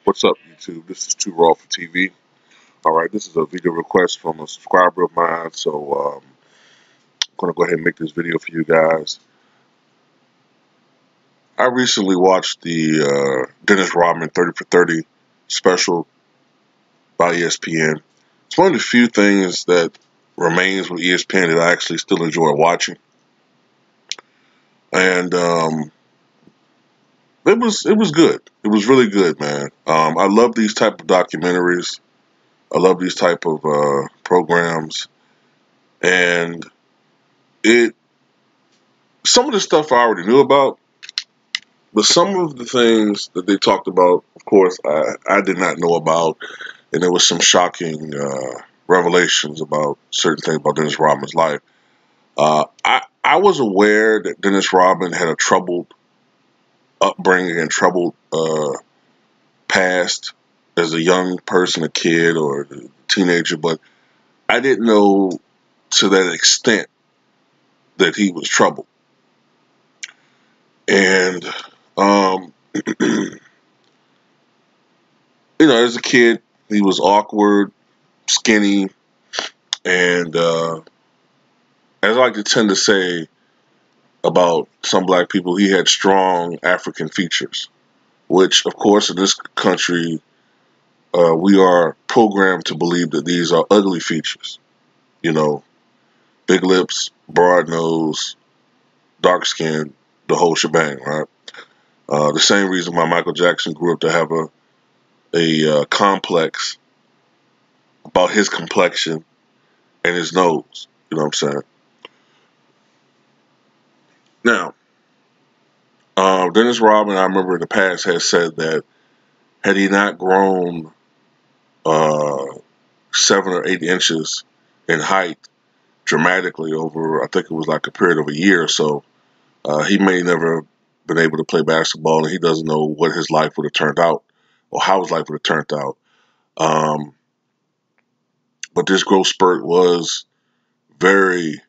What's up, YouTube? This is Too Raw for TV. All right, this is a video request from a subscriber of mine, so I'm going to go ahead and make this video for you guys. I recently watched the Dennis Rodman 30 for 30 special by ESPN. It's one of the few things that remains with ESPN that I actually still enjoy watching, and it was good. It was really good, man. I love these type of documentaries. I love these type of programs, and it some of the stuff I already knew about, but some of the things that they talked about, of course, I did not know about, and there was some shocking revelations about certain things about Dennis Rodman's life. I was aware that Dennis Rodman had a troubled upbringing and troubled past as a young person, a kid or a teenager, but I didn't know to that extent that he was troubled. And as a kid, he was awkward, skinny, and as I like to tend to say about some black people, he had strong African features, which, of course, in this country, we are programmed to believe that these are ugly features. You know, big lips, broad nose, dark skin, the whole shebang, right? The same reason why Michael Jackson grew up to have a complex about his complexion and his nose. You know what I'm saying? Now, Dennis Rodman, I remember in the past, has said that had he not grown uh, 7 or 8 inches in height dramatically over, I think it was like a period of a year or so, he may never been able to play basketball, and he doesn't know what his life would have turned out or how his life would have turned out. Um, but this growth spurt was very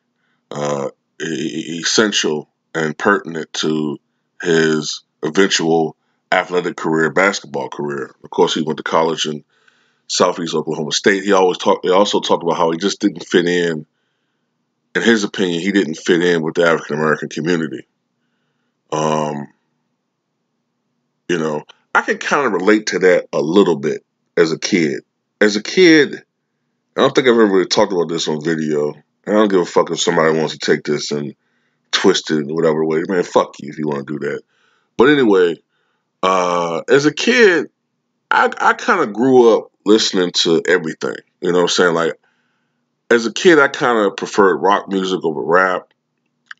essential and pertinent to his eventual athletic career, basketball career. Of course, he went to college in Southeast Oklahoma State. He also talked about how he just didn't fit in. In his opinion, he didn't fit in with the African American community. Um, you know, I can kind of relate to that a little bit as a kid. As a kid, I don't think I've ever really talked about this on video. I don't give a fuck if somebody wants to take this and twist it in whatever way. Man, fuck you if you want to do that. But anyway, as a kid, I kind of grew up listening to everything. You know what I'm saying? Like, as a kid, I kind of preferred rock music over rap.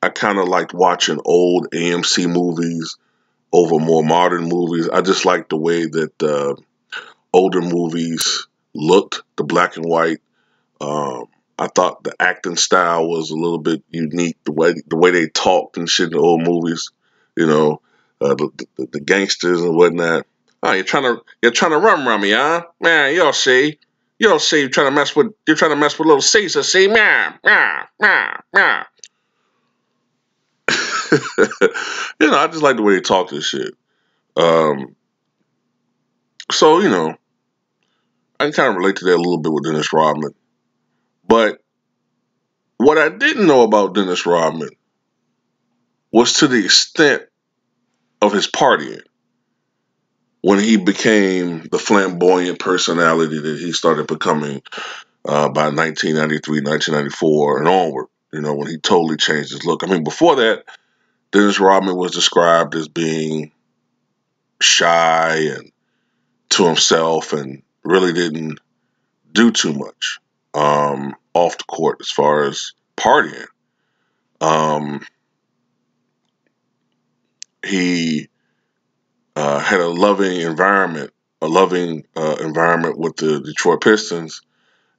I kind of liked watching old AMC movies over more modern movies. I just liked the way that older movies looked, the black and white. Um, I thought the acting style was a little bit unique, the way they talked and shit in the old movies. You know, the gangsters and whatnot. Oh, you're trying to run around me, huh? Man, you'll see. You're trying to mess with little Caesar. See, man, man, man, man. I just like the way they talk this shit. Um, so I can kind of relate to that a little bit with Dennis Rodman. But what I didn't know about Dennis Rodman was to the extent of his partying when he became the flamboyant personality that he started becoming by 1993, 1994, and onward. When he totally changed his look. I mean, before that, Dennis Rodman was described as being shy and to himself and really didn't do too much off the court as far as partying. Um, he had a loving environment with the Detroit Pistons.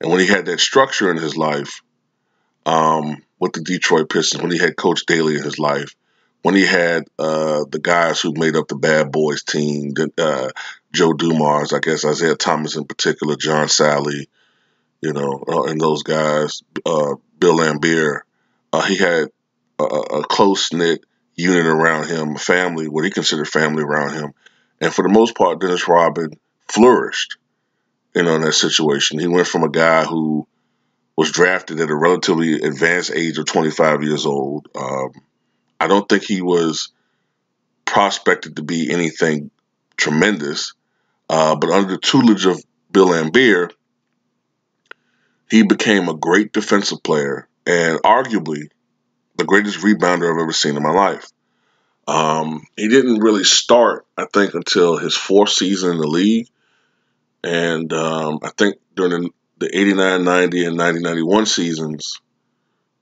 And when he had that structure in his life with the Detroit Pistons, when he had Coach Daly in his life, when he had the guys who made up the Bad Boys team, Joe Dumars, I guess Isaiah Thomas in particular, John Sally, and those guys, Bill Lambier, he had a close knit unit around him, a family, what he considered family around him. And for the most part, Dennis Rodman flourished, in that situation. He went from a guy who was drafted at a relatively advanced age of 25 years old. I don't think he was prospected to be anything tremendous, but under the tutelage of Bill Laimbeer, he became a great defensive player and arguably the greatest rebounder I've ever seen in my life. He didn't really start, I think, until his fourth season in the league. And I think during the 89, 90, and 90, 91 seasons,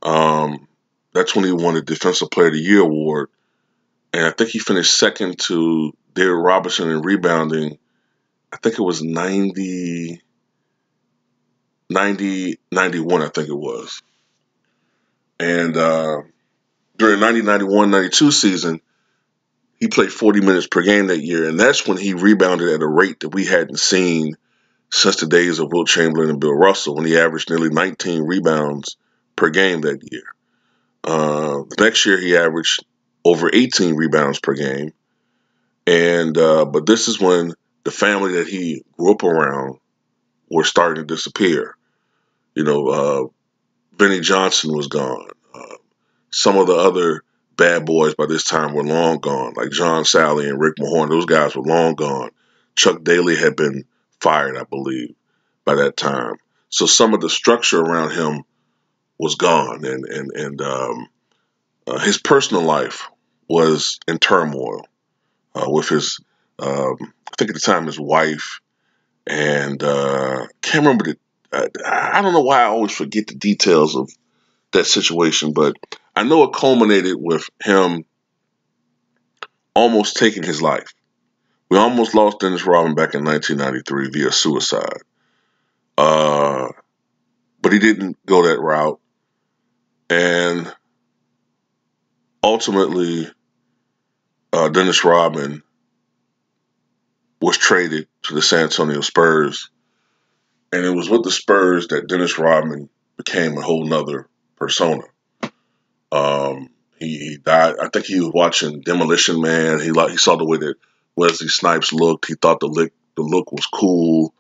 that's when he won the Defensive Player of the Year award. And I think he finished second to David Robinson in rebounding. I think it was 90, 90, 91, I think it was. And during the 90, 91, 92 season, he played 40 minutes per game that year. And that's when he rebounded at a rate that we hadn't seen since the days of Wilt Chamberlain and Bill Russell, when he averaged nearly 19 rebounds per game that year. The next year, he averaged over 18 rebounds per game. And but this is when the family that he grew up around were starting to disappear. Vinnie Johnson was gone. Some of the other bad boys by this time were long gone, like John Sally and Rick Mahorn. Those guys were long gone. Chuck Daly had been fired, I believe, by that time. So some of the structure around him was gone, and his personal life was in turmoil with his, I think at the time, his wife, and can't remember I don't know why I always forget the details of that situation, but I know it culminated with him almost taking his life. We almost lost Dennis Rodman back in 1993 via suicide. But he didn't go that route. And ultimately, Dennis Rodman was traded to the San Antonio Spurs. And it was with the Spurs that Dennis Rodman became a whole nother persona. He died. I think he was watching Demolition Man. He saw the way that Wesley Snipes looked. He thought the look was cool,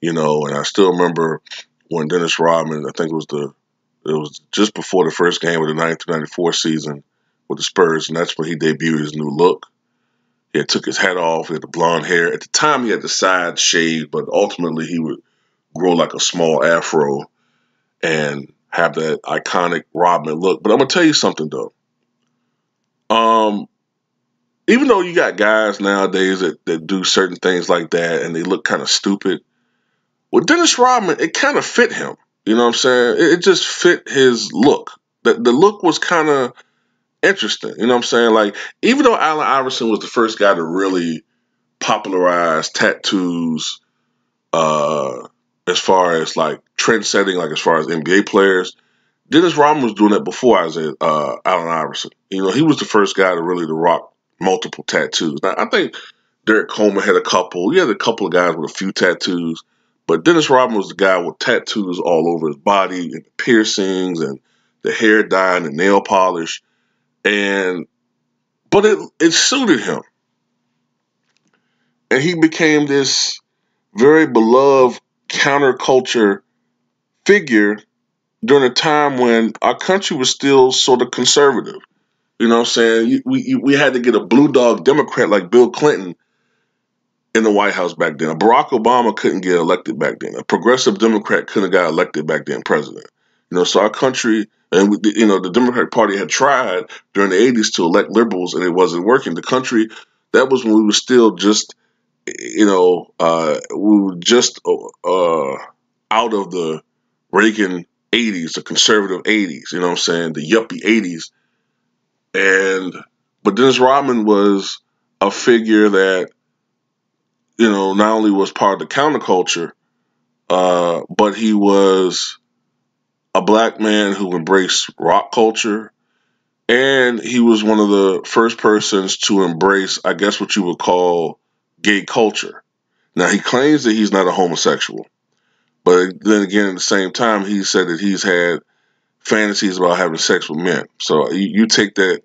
And I still remember when Dennis Rodman, I think it was just before the first game of the 93-94 season with the Spurs, and that's when he debuted his new look. He had took his hat off. He had the blonde hair. At the time, he had the side shaved, but ultimately he would grow like a small afro and have that iconic Rodman look. But I'm gonna tell you something though. Even though you got guys nowadays that do certain things like that and they look kind of stupid, with Dennis Rodman, it kind of fit him. You know what I'm saying? It just fit his look. The look was kind of interesting. You know what I'm saying? Like, even though Allen Iverson was the first guy to really popularize tattoos, as far as like trend setting, like as far as NBA players, Dennis Rodman was doing that before Allen Iverson. He was the first guy to rock multiple tattoos. Now, I think Derek Coleman had a couple. He had a couple of guys with a few tattoos, but Dennis Rodman was the guy with tattoos all over his body, and piercings, and the hair dye, and the nail polish. But it suited him, and he became this very beloved counterculture figure during a time when our country was still sort of conservative. You know what I'm saying? We had to get a blue dog Democrat like Bill Clinton in the White House back then. Barack Obama couldn't get elected back then. A progressive Democrat couldn't have got elected back then president. So our country, and the Democratic Party had tried during the 80s to elect liberals, and it wasn't working. The country, that was when we were still just, we were just out of the Reagan 80s, the conservative 80s, you know what I'm saying, the yuppie 80s. But Dennis Rodman was a figure that, not only was part of the counterculture, but he was a black man who embraced rock culture. And he was one of the first persons to embrace, I guess, what you would call gay culture. Now, he claims that he's not a homosexual. But then again, at the same time, he said that he's had fantasies about having sex with men. So you take that,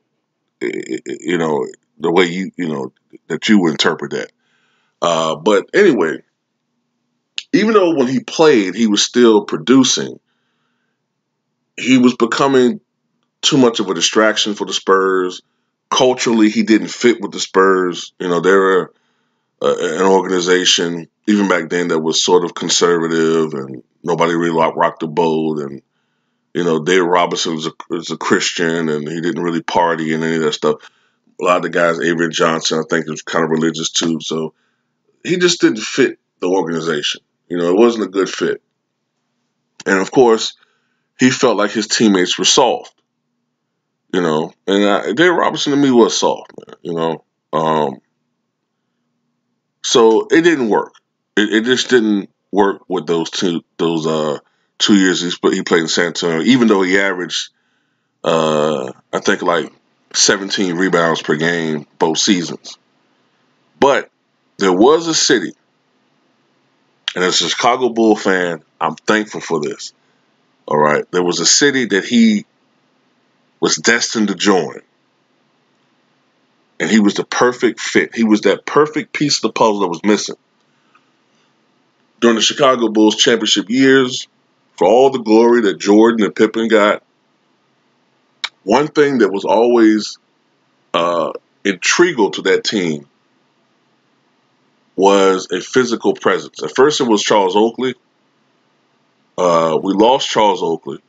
the way that you would interpret that. But anyway, even though when he played, he was still producing, he was becoming too much of a distraction for the Spurs. Culturally, he didn't fit with the Spurs. You know, they were an organization, even back then, that was sort of conservative and nobody really rocked the boat. And, you know, David Robinson was a Christian and he didn't really party and any of that stuff. A lot of the guys, Avery Johnson, I think, was kind of religious too. So he just didn't fit the organization. You know, it wasn't a good fit. And of course, he felt like his teammates were soft. You know, and David Robinson to me was soft, man. You know, so it didn't work. It just didn't work with those 2 years he played in San Antonio. Even though he averaged, I think like 17 rebounds per game both seasons. But there was a city, and as a Chicago Bull fan, I'm thankful for this. All right, there was a city that he was destined to join. And he was the perfect fit. He was that perfect piece of the puzzle that was missing. During the Chicago Bulls championship years, for all the glory that Jordan and Pippen got, one thing that was always integral to that team was a physical presence. At first it was Charles Oakley. We lost Charles Oakley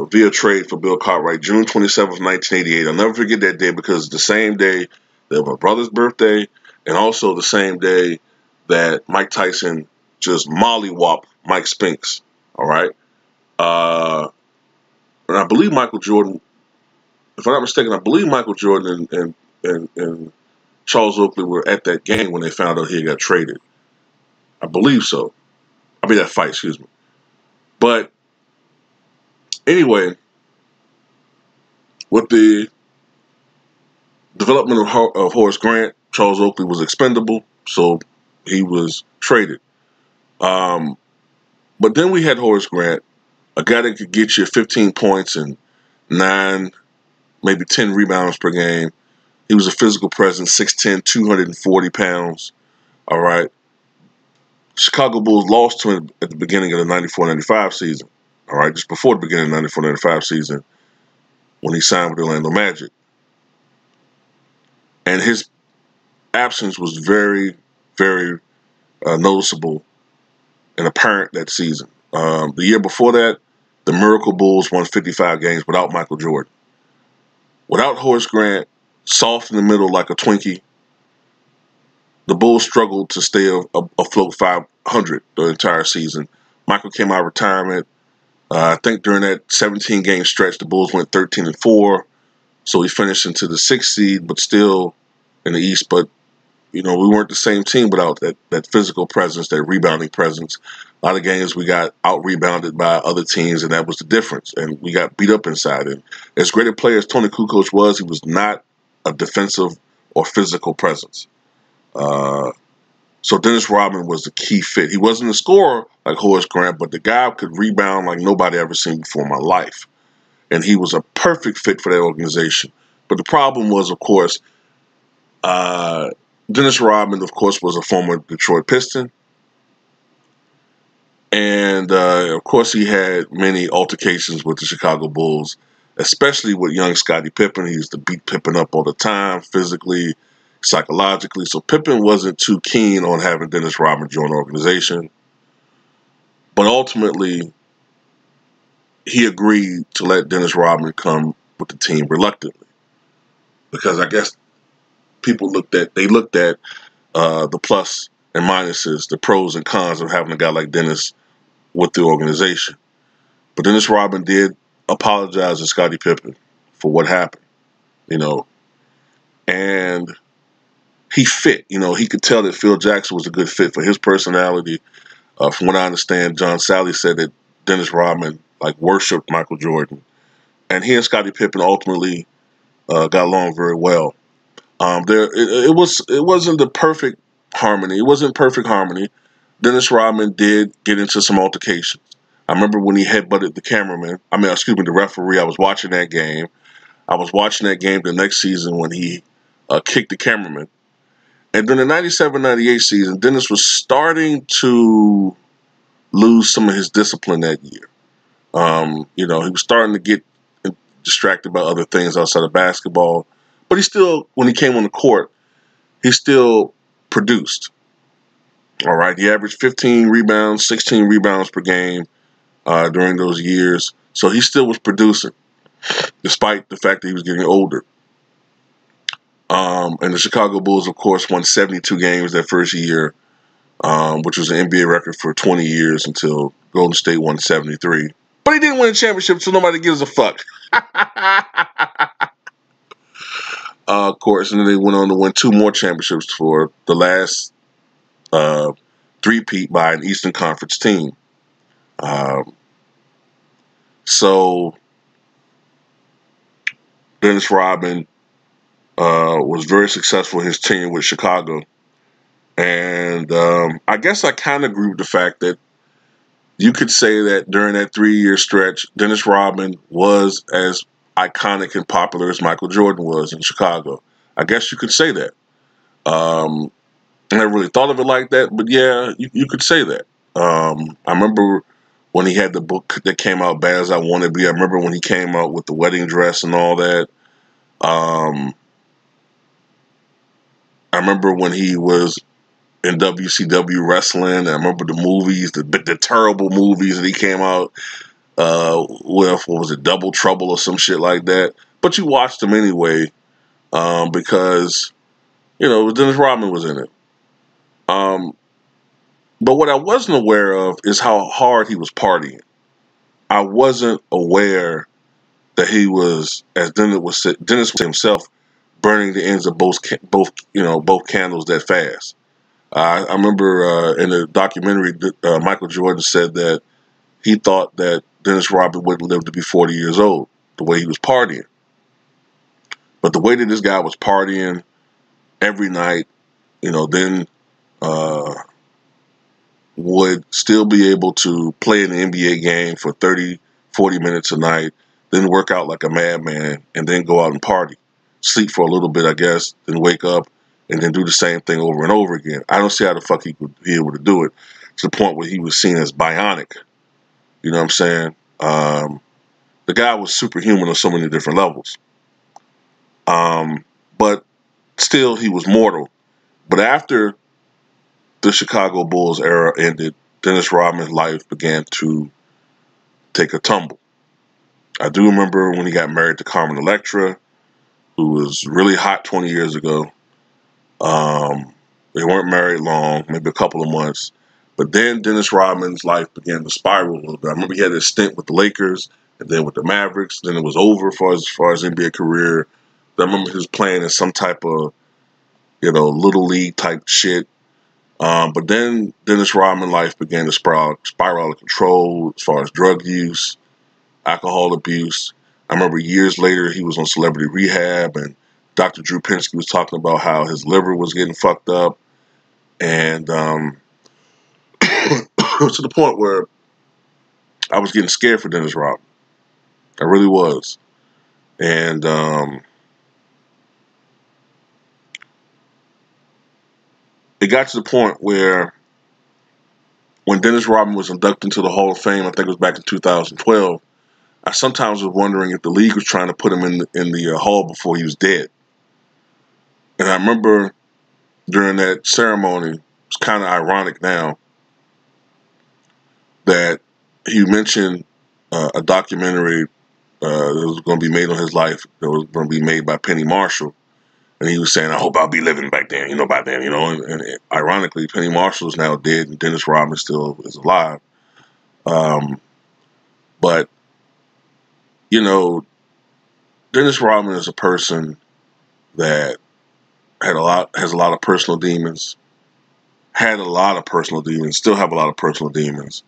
via trade for Bill Cartwright, June 27th, 1988. I'll never forget that day because it's the same day that my brother's birthday and also the same day that Mike Tyson just mollywopped Mike Spinks. All right. And I believe Michael Jordan, if I'm not mistaken, I believe Michael Jordan and Charles Oakley were at that game when they found out he got traded. I believe so. I mean, that fight, excuse me. But anyway, with the development of Horace Grant, Charles Oakley was expendable, so he was traded. But then we had Horace Grant, a guy that could get you 15 points and 9, maybe 10 rebounds per game. He was a physical presence, 6'10", 240 pounds. All right. Chicago Bulls lost to him at the beginning of the 94-95 season. All right, just before the beginning of the 94-95 season when he signed with the Orlando Magic. And his absence was very, very noticeable and apparent that season. The year before that, the Miracle Bulls won 55 games without Michael Jordan. Without Horace Grant, soft in the middle like a Twinkie, the Bulls struggled to stay afloat 500 the entire season. Michael came out of retirement. I think during that 17-game stretch, the Bulls went 13-4. So he finished into the 6th seed, but still in the East. But, you know, we weren't the same team without that physical presence, that rebounding presence. A lot of games we got out-rebounded by other teams, and that was the difference. And we got beat up inside. And as great a player as Tony Kukoc was, he was not a defensive or physical presence. So Dennis Rodman was the key fit. He wasn't a scorer like Horace Grant, but the guy could rebound like nobody ever seen before in my life. And he was a perfect fit for that organization. But the problem was, of course, Dennis Rodman, of course, was a former Detroit Piston. And, of course, he had many altercations with the Chicago Bulls, especially with young Scottie Pippen. He used to beat Pippen up all the time, physically, psychologically. So Pippen wasn't too keen on having Dennis Rodman join the organization. But ultimately, he agreed to let Dennis Rodman come with the team reluctantly. Because I guess people looked at the plus and minuses, the pros and cons of having a guy like Dennis with the organization. But Dennis Rodman did apologize to Scottie Pippen for what happened, you know. And he fit, you know, he could tell that Phil Jackson was a good fit for his personality. From what I understand, John Sally said that Dennis Rodman, like, worshipped Michael Jordan. And he and Scottie Pippen ultimately got along very well. It wasn't the perfect harmony. It wasn't perfect harmony. Dennis Rodman did get into some altercations. I remember when he headbutted the referee. I was watching that game. I was watching that game the next season when he kicked the cameraman. And then the 97-98 season, Dennis was starting to lose some of his discipline that year. He was starting to get distracted by other things outside of basketball. But he still, when he came on the court, he still produced. All right, he averaged 15 rebounds, 16 rebounds per game during those years. So he still was producing, despite the fact that he was getting older. And the Chicago Bulls, of course, won 72 games that first year, which was an NBA record for 20 years until Golden State won 73. But he didn't win a championship, so nobody gives a fuck. Of course, and then they went on to win 2 more championships for the last three-peat by an Eastern Conference team. So Dennis Rodman was very successful in his tenure with Chicago. And I guess I kind of agree with the fact that you could say that during that 3-year stretch, Dennis Rodman was as iconic and popular as Michael Jordan was in Chicago. I guess you could say that. I never really thought of it like that, but yeah, you could say that. I remember when he had the book that came out, Bad As I Want to Be. I remember when he came out with the wedding dress and all that. I remember when he was in WCW wrestling. I remember the movies, the terrible movies that he came out with. What was it, Double Trouble or some shit like that? But you watched them anyway because, Dennis Rodman was in it. But what I wasn't aware of is how hard he was partying. I wasn't aware that he was, as Dennis was himself, burning the ends of both candles that fast. I remember in the documentary, Michael Jordan said that he thought that Dennis Rodman wouldn't live to be 40 years old, the way he was partying. But the way that this guy was partying every night, then would still be able to play in the NBA game for 30, 40 minutes a night, then work out like a madman, and then go out and party. Sleep for a little bit, I guess, then wake up, and then do the same thing over and over again. I don't see how the fuck he could be able to do it to the point where he was seen as bionic. You know what I'm saying? The guy was superhuman on so many different levels. But still, he was mortal. But after the Chicago Bulls era ended, Dennis Rodman's life began to take a tumble. I do remember when he got married to Carmen Electra, who was really hot 20 years ago. They weren't married long, maybe a couple of months. But then Dennis Rodman's life began to spiral a little bit. I remember he had a stint with the Lakers, and then with the Mavericks. Then it was over as far as NBA career. I remember he was playing in some type of, little league type shit. But then Dennis Rodman's life began to spiral out of control as far as drug use, alcohol abuse. I remember years later he was on Celebrity Rehab, and Dr. Drew Pinsky was talking about how his liver was getting fucked up. And to the point where I was getting scared for Dennis Rodman. I really was. And it got to the point where when Dennis Rodman was inducted into the Hall of Fame, I think it was back in 2012, I sometimes was wondering if the league was trying to put him in the hall before he was dead. And I remember during that ceremony, it's kind of ironic now, that he mentioned a documentary that was going to be made on his life, that was going to be made by Penny Marshall. And he was saying, I hope I'll be living back then, by then, And ironically, Penny Marshall is now dead and Dennis Rodman still is alive. But, Dennis Rodman is a person that has a lot of personal demons, had a lot of personal demons, still have a lot of personal demons.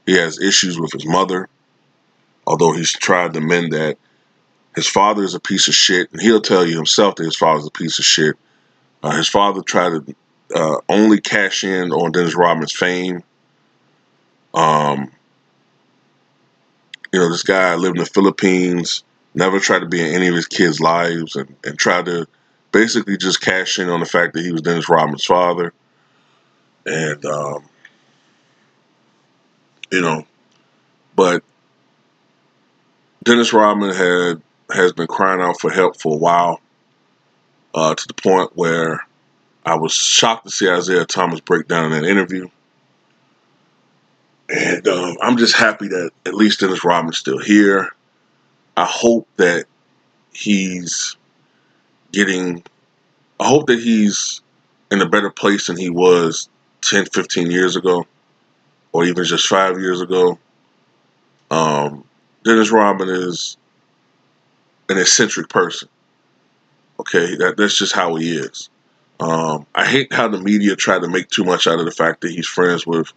He has issues with his mother, although he's tried to mend that. His father is a piece of shit, and he'll tell you himself that his father's a piece of shit. His father tried to only cash in on Dennis Rodman's fame. This guy lived in the Philippines, never tried to be in any of his kids' lives, and tried to basically just cashing on the fact that he was Dennis Rodman's father. And, you know, but Dennis Rodman has been crying out for help for a while, to the point where I was shocked to see Isaiah Thomas break down in that interview. And I'm just happy that at least Dennis Rodman's still here. I hope that he's I hope that he's in a better place than he was 10, 15 years ago, or even just 5 years ago. Dennis Rodman is an eccentric person. Okay, that's just how he is. I hate how the media tried to make too much out of the fact that he's friends with,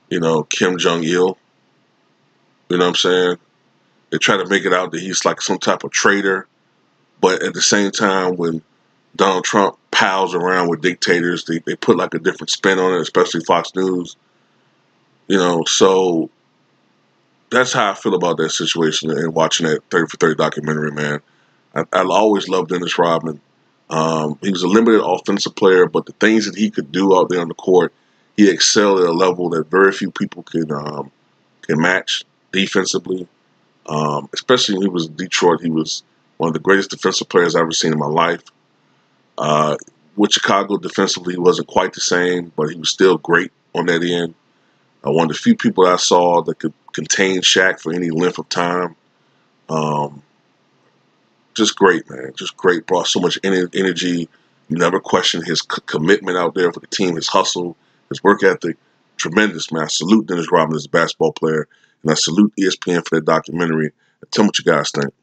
Kim Jong-il. You know what I'm saying? They try to make it out that he's like some type of traitor. But at the same time, when Donald Trump pals around with dictators, they put like a different spin on it, especially Fox News. So that's how I feel about that situation and watching that 30 for 30 documentary, man. I always loved Dennis Rodman. He was a limited offensive player, but the things that he could do out there on the court, he excelled at a level that very few people can match defensively. Especially when he was in Detroit, he was one of the greatest defensive players I've ever seen in my life. With Chicago defensively, he wasn't quite the same, but he was still great on that end. One of the few people I saw that could contain Shaq for any length of time. Just great, man. Just great. Brought so much energy. You never questioned his commitment out there for the team, his hustle, his work ethic. Tremendous, man. I salute Dennis Rodman as a basketball player, and I salute ESPN for that documentary. Tell me what you guys think.